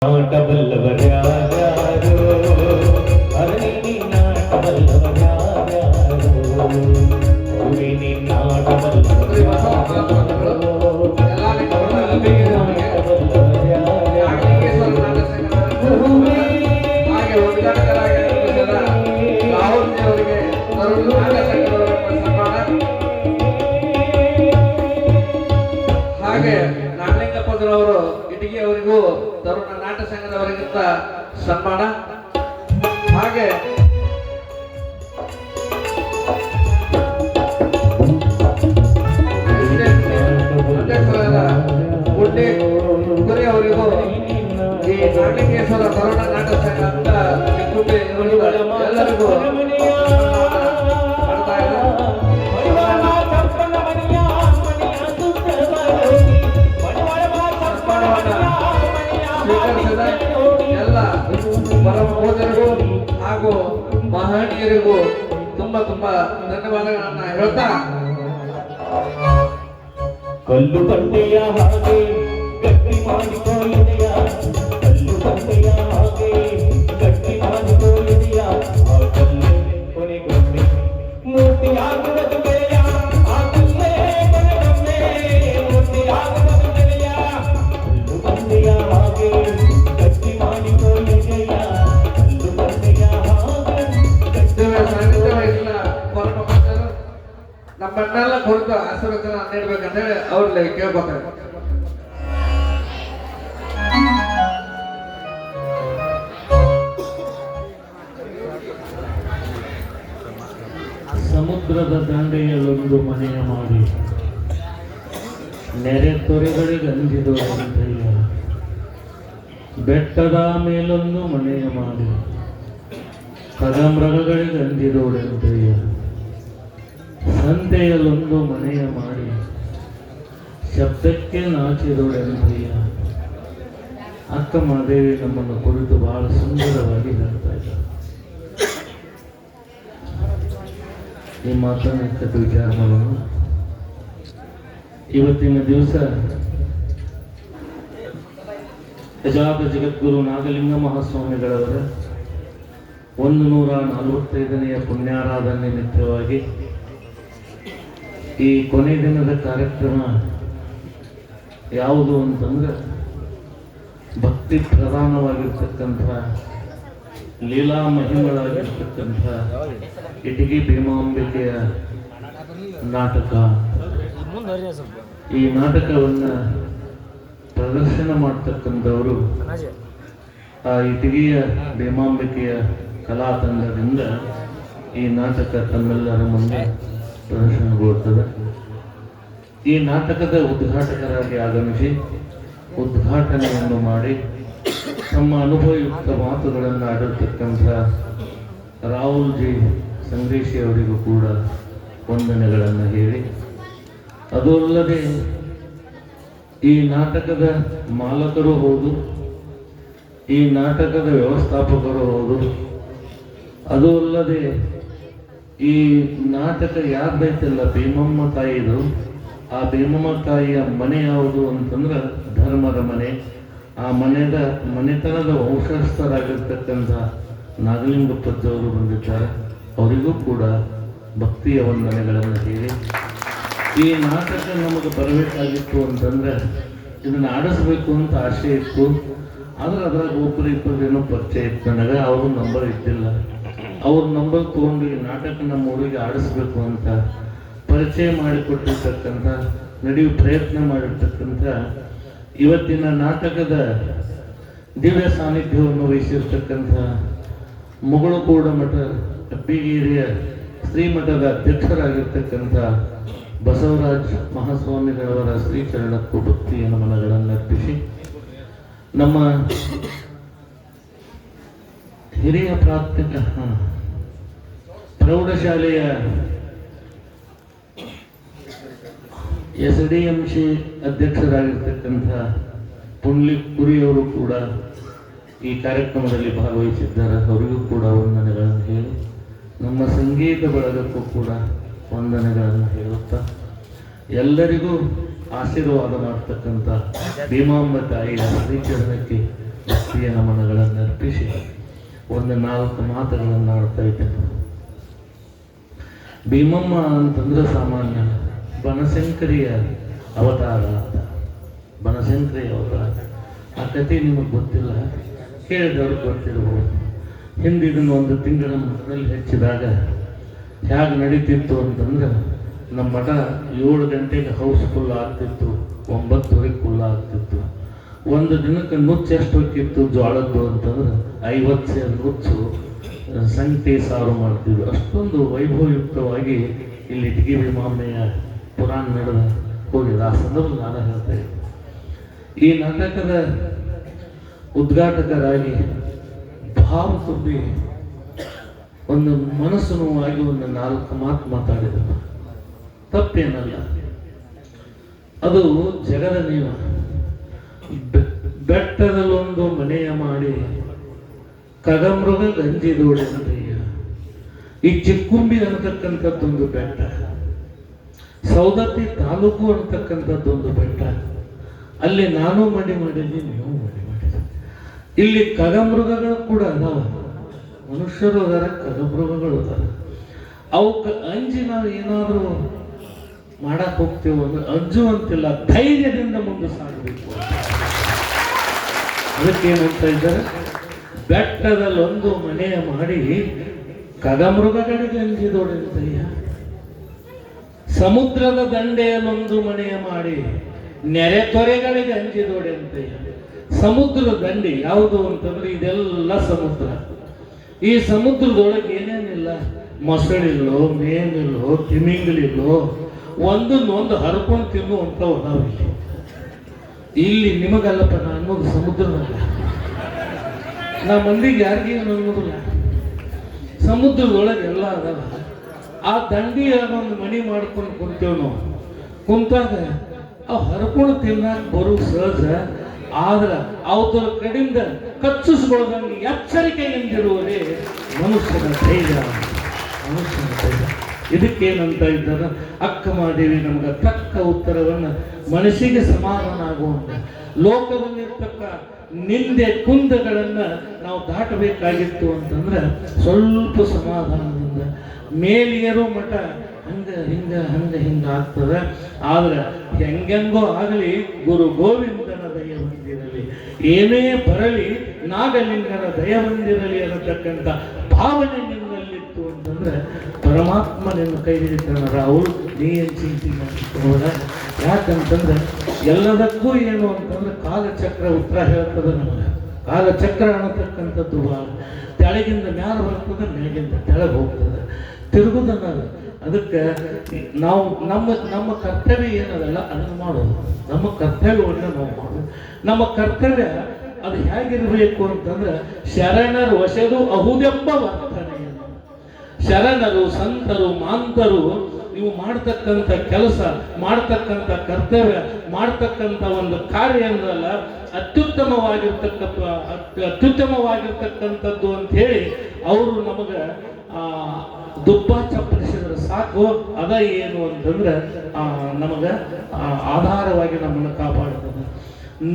ನಾಟಬಲ್ಲವರ್ಯಾರ್ಯಾರೋ ಅರಳಿ ನಾಟಬಲ್ಲವರ್ಯಾರ್ಯಾರೋ ಗುರುವಿನಿ ನಾಟಬಲ್ಲವರ್ಯಾರ್ಯಾರೋ ಹಾಗೆ ನಾಗಲಿಂಗಪ್ಪನವರು ಇಟಗಿ ಅವರಿಗೂ ತರುಣ ನಾಟ್ಯ ಸಂಘದವರಿಗಿಂತ ಸನ್ಮಾನ. ಹಾಗೆ ಗುಡ್ಡೆ ಗುರಿ ಅವರಿಗೂ ಈ ನಾಗಲಿಂಗೇಶ್ವರ ತರುಣ ನಾಟ್ಯ ಸಂಘ ಅಂತ ಎಲ್ಲರಿಗೂ ಎಲ್ಲ ಪರಮ ಪೂಜರಿಗೂ ಹಾಗೂ ಮಹನೀಯರಿಗೂ ತುಂಬಾ ಧನ್ಯವಾದಗಳನ್ನ ಹೇಳ್ತಾ, ಕಲ್ಲು ಬಂಡೆಯ ಹಾಗೆ ಗಟ್ಟಿ ಮಾಡಿಕೊಳ್ಳೆಯ, ಕಲ್ಲು ಬಂಡೆಯ ಹಾಗೆ ಗಟ್ಟಿ ಮಾಡಿಕೊಳ್ಳೆಯ, ಆ ಕಲ್ಲೆ ಕೊನೆಗೊಮ್ಮೆ ಮೂರ್ತಿಯಾಗುವುದು ಗೆಳೆಯ, ಆ ಕಲ್ಲೆ ಕೊನೆಗೊಮ್ಮೆ ಮೂರ್ತಿಯಾಗುವುದು ಗೆಳೆಯ. ಕಲ್ಲು ಬಂಡೆಯ ಹಾಗೆ ಗಟ್ಟಿ ಮಾಡಿಕೊಳ್ಳೆಯ, ಕಲ್ಲು ಬಂಡೆಯ ಹಾಗೆ ಸಾಹಿತ್ಯ ವಯಸ್ಸಿನ ಪರಮ ಭಕ್ತರು ನಮ್ಮನ್ನೆಲ್ಲ ಕುರಿತು ಆಶೀರ್ವಚನ ನೀಡಬೇಕಂತ ಹೇಳಿ ಅವ್ರಲ್ಲಿ ಕೇಳ್ಕೊತಾರೆ. ಸಮುದ್ರದ ದಂಡೆಯಲ್ಲೊಂದು ಮನೆಯ ಮಾಡಿ ನೆರೆ ತೊರೆಗಳಿಗೆ ಅಂಜಿದೋರಂತಯ್ಯ, ಬೆಟ್ಟದ ಮೇಲೊಂದು ಮನೆಯ ಮಾಡಿ ಕದಮೃಗಗಳಿಗೆ ಅಂಜಿದೋರಂತಯ್ಯ, ಸಂತೆಯಲ್ಲೊಂದು ಮನೆಯ ಮಾಡಿ ಶಬ್ದಕ್ಕೆ ನಾಚಿದೋರಂತಯ್ಯ. ಅಕ್ಕ ಮಾದೇವಿ ನಮ್ಮನ್ನು ಕುರಿತು ಬಹಳ ಸುಂದರವಾಗಿ ಹೇಳ್ತಾ ಇದ್ದಾರೆ. ಈ ಮಾತನ್ನು ಎಕ್ಕಟ್ಟು ವಿಚಾರ ಮಾಡೋಣ. ಇವತ್ತಿನ ದಿವಸ ಯಜಾತ ಜಗದ್ಗುರು ನಾಗಲಿಂಗ ಮಹಾಸ್ವಾಮಿಗಳವರ 145ನೆಯ ಪುಣ್ಯಾರಾಧನೆ ನಿಮಿತ್ತವಾಗಿ ಈ ಕೊನೆ ದಿನದ ಕಾರ್ಯಕ್ರಮ ಯಾವುದು ಅಂತಂದ್ರೆ ಭಕ್ತಿ ಪ್ರಧಾನವಾಗಿರ್ತಕ್ಕಂಥ ಲೀಲಾ ಮಹಿಮಳಾಗಿರ್ತಕ್ಕಂಥ ಇಟಗಿ ಭೀಮಾಂಬಿಕೆಯ ನಾಟಕ. ಈ ನಾಟಕವನ್ನು ಪ್ರದರ್ಶನ ಮಾಡ್ತಕ್ಕಂಥವರು ಆ ಇಟಗಿಯ ಭೀಮಾಂಬಿಕೆಯ ಕಲಾ ತಂಡದಿಂದ ಈ ನಾಟಕ ತಮ್ಮೆಲ್ಲರ ಮುಂದೆ ಪ್ರದರ್ಶನಗೊಳ್ಳುತ್ತದೆ. ಈ ನಾಟಕದ ಉದ್ಘಾಟಕರಾಗಿ ಆಗಮಿಸಿ ಉದ್ಘಾಟನೆಯನ್ನು ಮಾಡಿ ತಮ್ಮ ಅನುಭವಯುಕ್ತ ಮಾತುಗಳನ್ನು ಆಡಿರ್ತಕ್ಕಂಥ ರಾಹುಲ್ ಜಿ ಸಂಗ್ರೇಶಿ ಅವರಿಗೂ ಕೂಡ ವಂದನೆಗಳನ್ನು ಹೇಳಿ, ಅದು ಅಲ್ಲದೆ ಈ ನಾಟಕದ ಮಾಲಕರು ಹೌದು, ಈ ನಾಟಕದ ವ್ಯವಸ್ಥಾಪಕರು ಹೌದು, ಅದು ಅಲ್ಲದೆ ಈ ನಾಟಕ ಯಾರ್ದೈತಲ್ಲ ಭೀಮಮ್ಮ ತಾಯಿದು, ಆ ಭೀಮಮ್ಮ ತಾಯಿಯ ಮನೆ ಯಾವುದು ಅಂತಂದ್ರೆ ಧರ್ಮದ ಮನೆ. ಆ ಮನೆತನದ ವಂಶಸ್ಥರಾಗಿರ್ತಕ್ಕಂಥ ನಾಗಲಿಂಗಪ್ಪದವರು ಬಂದಿದ್ದಾರೆ. ಅವರಿಗೂ ಕೂಡ ಭಕ್ತಿಯ ವಂದನೆಗಳನ್ನು ಹೇಳಿ, ಈ ನಾಟಕ ನಮಗೆ ಬರಬೇಕಾಗಿತ್ತು ಅಂತಂದ್ರೆ ಇದನ್ನು ಆಡಿಸ್ಬೇಕು ಅಂತ ಆಸೆ ಇತ್ತು. ಆದ್ರೆ ಅದ್ರಾಗ ಒಬ್ಬರಿಬ್ಬರೇನೋ ಪರಿಚಯ ಇತ್ತು ನನಗೆ, ಅವ್ರ ನಂಬರ್ ಇದ್ದಿಲ್ಲ. ಅವ್ರ ನಂಬರ್ ತೊಗೊಂಡು ಈ ನಾಟಕ ನಮ್ಮ ಊರಿಗೆ ಆಡಿಸ್ಬೇಕು ಅಂತ ಪರಿಚಯ ಮಾಡಿಕೊಟ್ಟಿರ್ತಕ್ಕಂಥ ನಡೆಯುವ ಪ್ರಯತ್ನ ಮಾಡಿರ್ತಕ್ಕಂಥ ಇವತ್ತಿನ ನಾಟಕದ ದಿವ್ಯ ಸಾನ್ನಿಧ್ಯವನ್ನು ವಹಿಸಿರ್ತಕ್ಕಂಥ ಮುಗಳಕೋಡ ಮಠ ಅಬ್ಬಿಗೇರಿಯ ಶ್ರೀಮಠದ ಅಧ್ಯಕ್ಷರಾಗಿರ್ತಕ್ಕಂಥ ಬಸವರಾಜ್ ಮಹಾಸ್ವಾಮಿಗಳವರ ಶ್ರೀಚರಣಕ್ಕೂ ಭಕ್ತಿಯ ನಮನಗಳನ್ನು ಅರ್ಪಿಸಿ, ನಮ್ಮ ಹಿರಿಯ ಪ್ರಾಥಮಿಕ ಪ್ರೌಢಶಾಲೆಯ SDMC ಅಧ್ಯಕ್ಷರಾಗಿರ್ತಕ್ಕಂಥ ಪುಂಡ್ಲಿಪುರಿಯವರು ಕೂಡ ಈ ಕಾರ್ಯಕ್ರಮದಲ್ಲಿ ಭಾಗವಹಿಸಿದ್ದಾರೆ. ಅವರಿಗೂ ಕೂಡ ವಂದನೆಗಳನ್ನು ಹೇಳಿ, ನಮ್ಮ ಸಂಗೀತ ಬಳಗಕ್ಕೂ ಕೂಡ ವಂದನೆಗಳನ್ನು ಹೇಳುತ್ತಾ ಎಲ್ಲರಿಗೂ ಆಶೀರ್ವಾದ ಮಾಡ್ತಕ್ಕಂಥ ಭೀಮಾಂಬ ತಾಯಿಯ ಶ್ರೀಚರಣಕ್ಕೆ ಭಕ್ತಿಯ ನಮನಗಳನ್ನು ಅರ್ಪಿಸಿ ಒಂದು 4 ಮಾತುಗಳನ್ನು ಆಡ್ತಾ ಇದ್ದೇನೆ. ಭೀಮಮ್ಮ ಅಂತಂದ್ರೆ ಸಾಮಾನ್ಯ ಬನಶಂಕರಿಯ ಅವತಾರ ಅಂತ. ಬನಶಂಕರಿ ಅವತಾರ ಆ ಕಥೆ ನಿಮಗೆ ಗೊತ್ತಿಲ್ಲ, ಕೇಳಿದವ್ರಿಗೆ ಗೊತ್ತಿರ್ಬೋದು. ಹಿಂದಿನ 1 ತಿಂಗಳ ಮಠದಲ್ಲಿ ಹೆಚ್ಚಿದಾಗ ಹೇಗೆ ನಡೀತಿತ್ತು ಅಂತಂದ್ರೆ, ನಮ್ಮ ಮಠ 7 ಗಂಟೆಗೆ ಹೌಸ್ಫುಲ್ ಆಗ್ತಿತ್ತು, 9ವರೆಗೆ ಫುಲ್ ಆಗ್ತಿತ್ತು. ಒಂದು ದಿನಕ್ಕೆ ನುಚ್ಚು ಎಷ್ಟು ಹೋಗಿತ್ತು ಜೋಳದ್ದು ಅಂತಂದ್ರೆ 50 ಸೇರು ನುಚ್ಚು ಸಂಗತಿ ಸಾರು ಮಾಡ್ತಿದ್ವಿ. ಅಷ್ಟೊಂದು ವೈಭವಯುಕ್ತವಾಗಿ ಇಲ್ಲಿ ಇಟಗಿ ಭೀಮಮ್ಮೆಯ ಪುರಾಣ ನಡೆದ ಹೋಗಿದೆ. ಆ ಸಂದರ್ಭದಲ್ಲಿ ನಾನು ಹೇಳ್ತಾ ಇದ್ದೆ, ಈ ನಾಟಕದ ಉದ್ಘಾಟಕರಾಗಿ ಭಾವ ತುಂಬಿ ಒಂದು ಮನಸ್ಸು ನೋವಾಗಿ ಒಂದು 4 ಮಾತು ಮಾತಾಡಿದರು. ತಪ್ಪೇನಲ್ಲ, ಅದು ಜಗದ ನಿಯಮ. ಬೆಟ್ಟದಲ್ಲೊಂದು ಮನೆಯ ಮಾಡಿ ಕಗಮೃಗ ಗಂಜಿದೋಡೆ ಅಂತಯ್ಯ. ಈ ಚಿಕ್ಕುಂಬಿ ಅನ್ನತಕ್ಕಂಥದ್ದೊಂದು ಬೆಟ್ಟ, ಸೌದತ್ತಿ ತಾಲೂಕು ಅನ್ನತಕ್ಕಂಥದ್ದೊಂದು ಬೆಟ್ಟ. ಅಲ್ಲಿ ನಾನು ಮಡಿ ಮಾಡಿದ್ವಿ, ನೀವು ಮಡಿ ಮಾಡಿದ್ವಿ. ಇಲ್ಲಿ ಕಗಮೃಗಗಳು ಕೂಡ ಅದಾವ, ಮನುಷ್ಯರು ಅದಾರ, ಕಗಮೃಗಗಳು ಅದಾರ. ಅವಕ್ಕೆ ಅಂಜಿ ನಾವು ಏನಾದರೂ ಮಾಡಕ್ ಹೋಗ್ತೇವೆ ಅಂದ್ರೆ ಅಂಜುವಂತಿಲ್ಲ, ಧೈರ್ಯದಿಂದ ಮುಂದೆ ಸಾಗಬೇಕು. ಅದಕ್ಕೇನಂತ ಇದ್ದಾರೆ, ಬೆಟ್ಟದಲ್ಲೊಂದು ಮನೆಯ ಮಾಡಿ ಕಗಮೃಗಗಳಿಗೆ ಅಂಜಿದೋಡೆಂತಯ್ಯ. ಸಮುದ್ರದ ದಂಡೆಯಲ್ಲೊಂದು ಮನೆಯ ಮಾಡಿ ನೆರೆ ತೊರೆಗಳಿಗೆ ಅಂಜಿದೋಡೆಂತಯ್ಯ. ಸಮುದ್ರದ ದಂಡೆ ಯಾವುದು ಅಂತಂದ್ರೆ ಇದೆಲ್ಲ ಸಮುದ್ರ. ಈ ಸಮುದ್ರದೊಳಗೆ ಏನೇನಿಲ್ಲ, ಮೊಸಳಿಲ್ಲೋ, ಮೇನಿಲ್ಲೋ, ತಿಮಿಂಗಲಿಲ್ಲೋ, ಒಂದನ್ನೊಂದು ಹರ್ಕೊಂಡು ತಿನ್ನುವಂಥವು ಅದಾವಿಲ್ಲಿ. ಇಲ್ಲಿ ನಿಮಗಲ್ಲಪ್ಪ, ನಾ ಅನ್ನೋದು ಸಮುದ್ರದಲ್ಲ. ನಾ ಮಂದಿಗೆ ಯಾರಿಗೇನು ಅನ್ನೋದಿಲ್ಲ. ಸಮುದ್ರದೊಳಗೆ ಎಲ್ಲ ಅದಾವ. ಆ ದಂಡಿಯ ಒಂದು ಮನೆ ಮಾಡ್ಕೊಂಡು ಕುಂತೇವ್ ನಾವು. ಕುಂತಾಗ ಅವು ಹರ್ಕೊಂಡು ತಿನ್ನಾಕ ಬರೋ ಸಹಜ. ಆದ್ರೆ ಅವ್ರ ಕಡೆಯಿಂದ ಕಚ್ಚಿಸ್ಕೊಳ್ಳೋದಂಗೆ ಎಚ್ಚರಿಕೆಯಿಂದಿರುವುದೇ ಮನುಷ್ಯನ ಧೈರ್ಯ, ಮನುಷ್ಯನ ಧೈರ್ಯ. ಇದಕ್ಕೇನಂತ ಇದ್ದಾರೆ, ಅಕ್ಕ ಮಹಾದೇವಿ ನಮಗೆ ತಕ್ಕ ಉತ್ತರವನ್ನು ಮನಸ್ಸಿಗೆ ಸಮಾಧಾನ ಆಗುವಂತ ಲೋಕದಲ್ಲಿರ್ತಕ್ಕ ನಿಂದೆ ಕುಂದಗಳನ್ನು ನಾವು ದಾಟಬೇಕಾಗಿತ್ತು ಅಂತಂದ್ರೆ ಸ್ವಲ್ಪ ಸಮಾಧಾನದಿಂದ ಮೇಲೇರೋ ಮಠ ಹಿಂಗ ಆಗ್ತದೆ. ಆದ್ರೆ ಹೆಂಗೆಂಗೋ ಆಗಲಿ ಗುರು ಗೋವಿಂದನ ದಯ ಹೊಂದಿರಲಿ, ಏನೇ ಬರಲಿ ನಾಗಲಿಂಗನ ದಯ ಹೊಂದಿರಲಿ ಅನ್ನತಕ್ಕಂಥ ಭಾವನೆ ನಿನ್ನಲ್ಲಿತ್ತು ಅಂತಂದ್ರೆ ಪರಮಾತ್ಮ ನಿನ್ನ ಕೈ ಹಿಡಿತಾನ. ರಾಹುಲ್, ನೀ ಏನು ಚಿಂತೆ ಮಾಡಿಕೊಳ್ಳೋದ? ಯಾಕಂತಂದ್ರೆ ಎಲ್ಲದಕ್ಕೂ ಏನು ಅಂತಂದ್ರೆ ಕಾಲಚಕ್ರ ಉತ್ತರ ಹೇಳ್ತದೆ ನಮಗೆ. ಕಾಲಚಕ್ರ ಅನ್ನತಕ್ಕಂಥದ್ದು ಭಾಳ ತೆಳಗಿಂದ ಮ್ಯಾಲ ಬರ್ತದೆ, ಮೇಲಿಂದ ತೆಳಗೆ ಹೋಗ್ತದೆ, ತಿರುಗುದನ್ನದು. ಅದಕ್ಕೆ ನಾವು ನಮ್ಮ ಕರ್ತವ್ಯ ಏನದಲ್ಲ ಅದನ್ನು ಮಾಡೋದು. ನಮ್ಮ ಕರ್ತವ್ಯವನ್ನು ನಾವು ಮಾಡೋದು. ನಮ್ಮ ಕರ್ತವ್ಯ ಅದು ಹೇಗಿರಬೇಕು ಅಂತಂದ್ರೆ ಶರಣರು ವಶದು ಅಹುದೆಂಬ ವರ್ತನೆಯನ್ನು. ಶರಣರು, ಸಂತರು, ಮಾಂತರು ನೀವು ಮಾಡ್ತಕ್ಕಂಥ ಕೆಲಸ, ಮಾಡ್ತಕ್ಕಂಥ ಕರ್ತವ್ಯ, ಮಾಡ್ತಕ್ಕಂಥ ಒಂದು ಕಾರ್ಯ ಅನ್ನಲ್ಲ ಅತ್ಯುತ್ತಮವಾಗಿರ್ತಕ್ಕಂಥದ್ದು ಅಂತ ಹೇಳಿ ಅವರು ನಮಗೆ ದುಬ್ಬ ಚಪ್ಪಲಿಸಿದ್ರೆ ಸಾಕು. ಅದ ಏನು ಅಂತಂದ್ರೆ ನಮಗೆ ಆಧಾರವಾಗಿ ನಮ್ಮನ್ನು ಕಾಪಾಡ್ತದೆ.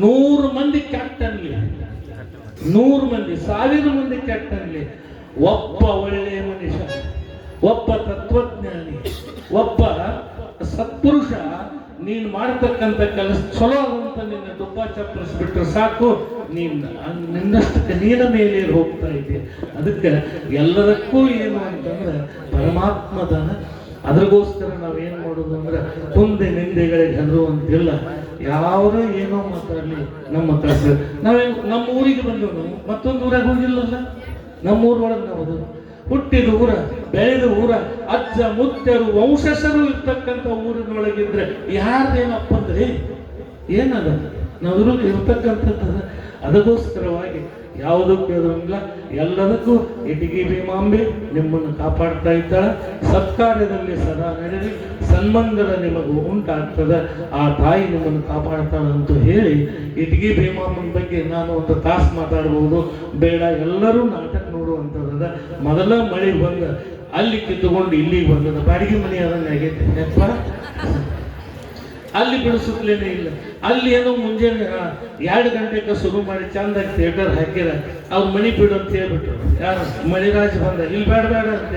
100 ಮಂದಿ ಕೆಟ್ಟನ್ಲಿ, 100 ಮಂದಿ 1000 ಮಂದಿ ಕೆಟ್ಟನ್ಲಿ, ಒಬ್ಬ ಒಳ್ಳೆಯ ಮನುಷ್ಯ, ಒಬ್ಬ ತತ್ವಜ್ಞಾನಿ, ಒಬ್ಬ ಸತ್ಪುರುಷ ನೀನು ಮಾಡತಕ್ಕಂಥ ಕೆಲಸ ಚಲೋ ಅಂತ ನಿನ್ನ ದುಬ್ಬ ಚಪ್ಪಲಿಸ್ಬಿಟ್ರೆ ಸಾಕು, ನಿನ್ನಷ್ಟಕ್ಕೆ ನೀನ ಮೇಲೆ ಹೋಗ್ತಾ ಇದ್ದೆ. ಅದಕ್ಕೆ ಎಲ್ಲದಕ್ಕೂ ಏನು ಅಂತಂದ್ರೆ ಪರಮಾತ್ಮದಾನ. ಅದ್ರಗೋಸ್ಕರ ನಾವೇನು ಮಾಡೋದು ಅಂದ್ರೆ ಮುಂದೆ ನಿಂದೆಗಳಿಗೆ ಹೆದರುವಂತಿಲ್ಲ. ಯಾವುದೋ ಏನೋ ಮಾತಾಡಲಿ ನಮ್ಮ ಕೆಲಸ. ನಮ್ಮ ಊರಿಗೆ ಬಂದೆವು, ನಾವು ಮತ್ತೊಂದು ಊರಾಗ ಹೋಗಿಲ್ಲಲ್ಲ. ನಮ್ಮೂರೊಳಗೆ ನಾವು ಹುಟ್ಟಿದ ಊರ, ಬೆಳೆದ ಊರ, ಅಜ್ಜ ಮುತ್ತರು ವಂಶಸ್ಥರು ಇರ್ತಕ್ಕಂಥ ಊರಿನೊಳಗಿದ್ರೆ ಯಾರ್ದೇನಪ್ಪ ಅಂದ್ರೆ ಏನದ ನಾವು ಇರ್ತಕ್ಕಂಥದ್ದು. ಅದಕ್ಕೋಸ್ಕರವಾಗಿ ಯಾವುದಕ್ಕೂ ಎದುರಿಲ್ಲ, ಎಲ್ಲದಕ್ಕೂ ಇಟಗಿ ಭೀಮಾಂಬೆ ನಿಮ್ಮನ್ನು ಕಾಪಾಡ್ತಾ ಇದ್ದಾಳೆ. ಸತ್ಕಾರ್ಯದಲ್ಲಿ ಸದಾ ನಡೆದಿ ಸನ್ಮಂಗಲ ನಿಮಗೂ ಉಂಟಾಗ್ತದೆ. ಆ ತಾಯಿ ನಿಮ್ಮನ್ನು ಕಾಪಾಡ್ತಾಳಂತೂ ಹೇಳಿ ಇಟಗಿ ಭೀಮಾಂಬನ ಬಗ್ಗೆ ನಾನು ಒಂದು ತಾಸು ಮಾತಾಡ್ಬೋದು, ಬೇಡ ಎಲ್ಲರೂ ನಾಟಕ ನೋಡುವಂಥದ್ದು. ಮೊದಲ ಮಳೆ ಬಂದ ಅಲ್ಲಿ ಕಿತ್ತುಕೊಂಡು ಇಲ್ಲಿಗೆ ಬಂದದ ಬಾಡಿಗೆ ಮನೆ ಅದನ್ನ ಆಗೈತೆ. ಅಲ್ಲಿ ಬಿಡಿಸುತ್ತಲೇನೆ ಇಲ್ಲ. ಅಲ್ಲಿ ಏನೋ ಮುಂಜಾನೆ 2 ಗಂಟೆಗೆ ಶುರು ಮಾಡಿ ಚಂದಾಗಿ ಥಿಯೇಟರ್ ಹಾಕಿರ ಅವ್ರು ಮಣಿ ಬಿಡು ಅಂತ ಹೇಳ್ಬಿಟ್ರು. ಯಾರು ಮಣಿರಾಜ್ ಬಂದ, ಇಲ್ಲಿ ಬೇಡ ಬೇಡ ಅಂತ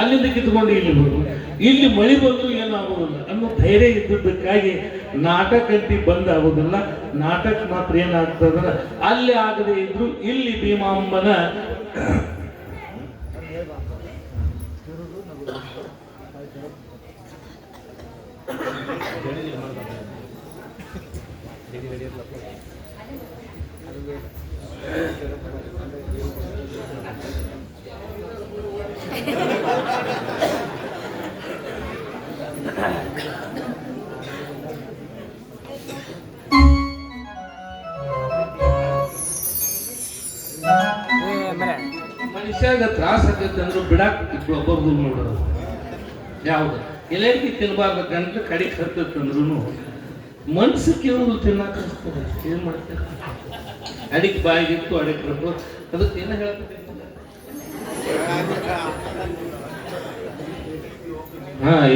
ಅಲ್ಲಿಂದ ಕಿತ್ಕೊಂಡು ಇಲ್ಲಿ ಬರು. ಇಲ್ಲಿ ಮಳಿ ಬಂದ್ರು ಏನೂ ಆಗೋದಿಲ್ಲ ಅನ್ನೋ ಧೈರ್ಯ ಇದ್ದದ್ದಕ್ಕಾಗಿ ನಾಟಕ ಅಂತಿ ಬಂದ್ ಆಗೋದಿಲ್ಲ. ನಾಟಕ ಮಾತ್ರ ಏನಾಗ್ತದಂದ್ರೆ ಅಲ್ಲಿ ಆಗದೆ ಇದ್ರು ಇಲ್ಲಿ ಭೀಮಾಂಬನ ಮನುಷ್ಯಾಗ ತ್ರಾಸ ಆಗತ್ತೆ ಅಂದ್ರೆ ಬಿಡಾಕ್ ಒಬ್ಬರದು ನೋಡೋದು ಯಾವ್ದು ಎಲ್ಲರಿಗೂ ತಿನ್ನಬಾರ್ದು ಗಂಟು ಕಡಿಗೆ ಹತ್ತಂದ್ರೂ ಮನ್ಸು ಕೇಳೋದು ತಿನ್ನಕ್ಕೆ ಅನಿಸ್ತದೆ. ಏನ್ ಮಾಡ್ತಾರೆ ಅಡಿಗೆ ಬಾಯಿಗಿತ್ತು ಅಡಿಗೆ ಬರ್ತದೆ. ಅದಕ್ಕೆ ಏನು ಹೇಳ್ತಾರೆ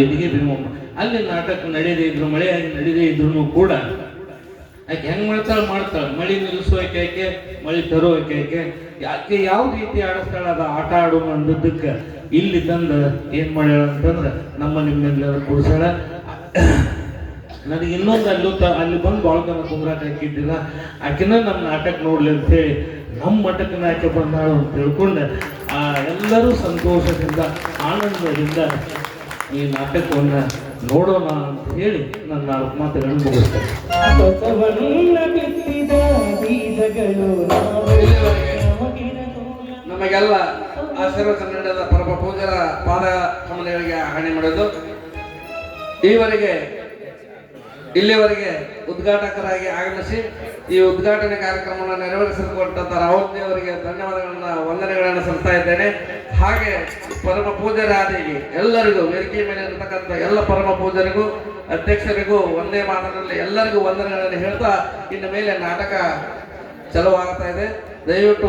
ಇದಕ್ಕೆ ಭೀಮಮ್ಮ ಅಲ್ಲಿ ನಾಟಕ ನಡೆಯದೇ ಇದ್ರು ಮಳೆಯಾಗಿ ನಡೆಯದೇ ಇದ್ರು ಕೂಡ ಆಕೆ ಹೆಂಗ್ ಮಾಡ್ತಾಳೆ ಮಳಿ ನಿಲ್ಲಿಸೋಕೆ ಆಕೆ ಮಳಿ ತರೋಕೆ ಆಕೆ ಯಾವ ರೀತಿ ಆಡಿಸ್ತಾಳ ಅದ ಆಟ ಆಡೋ ಅಂದದ್ದಕ್ಕೆ ಇಲ್ಲಿ ತಂದ ಏನ್ ಮಾಡ್ಯಾಳ ಅಂತಂದ್ರೆ ನಿಮ್ಮೆಲ್ಲರೂ ಕೂರ್ಸಾಳ. ನನಗೆ ಇನ್ನೊಂದು ಅಲ್ಲಿ ಬಂದು ಬಾಳ್ಕನ ಕುಂದ್ರಾಕ ಹಾಕಿದ್ದಿಲ್ಲ. ಆಕೆನ ನಮ್ಮ ನಾಟಕ ನೋಡ್ಲಿ ಅಂತ ಹೇಳಿ ನಮ್ಮ ಮಠಕ್ಕನ ಆಕೆ ಬಂದಾಳು ಅಂತ ತಿಳ್ಕೊಂಡು ಎಲ್ಲರೂ ಸಂತೋಷದಿಂದ ಆನಂದದಿಂದ ಈ ನಾಟಕವನ್ನ ನೋಡೋಣ ಅಂತ ಹೇಳಿ ನನ್ನ 4 ಮಾತುಗಳನ್ನು ಮುಗಿಸ್ತೇನೆ. ನಮಗೆಲ್ಲ ಆಶೀರ್ವ ಕನ್ನಡದ ಪರಮ ಪೂಜರ ಪಾದ ಕಮಲಗಳಿಗೆ ಹಣೆ ಮಾಡೋದು. ಇಲ್ಲಿವರೆಗೆ ಉದ್ಘಾಟಕರಾಗಿ ಆಗಮಿಸಿ ಈ ಉದ್ಘಾಟನೆ ಕಾರ್ಯಕ್ರಮವನ್ನು ನೆರವೇರಿಸಿಕೊಟ್ಟಂತ ರಾವತ್ ಅವರಿಗೆ ಧನ್ಯವಾದಗಳನ್ನ ವಂದನೆಗಳನ್ನು ಸಲ್ಲಿಸ್ತಾ ಇದ್ದೇನೆ. ಹಾಗೆ ಪರಮ ಪೂಜರಾದಿಗೆ ಎಲ್ಲರಿಗೂ ವೇದಿಕೆ ಮೇಲೆ ಇರತಕ್ಕಂಥ ಎಲ್ಲ ಪರಮ ಪೂಜರಿಗೂ ಅಧ್ಯಕ್ಷರಿಗೂ ಒಂದೇ ಮಾತಿನಲ್ಲಿ ಎಲ್ಲರಿಗೂ ವಂದನೆಗಳನ್ನು ಹೇಳ್ತಾ ಇನ್ನು ಮೇಲೆ ನಾಟಕ ಚಲೋ ಆಗ್ತಾ ಇದೆ. ದಯವಿಟ್ಟು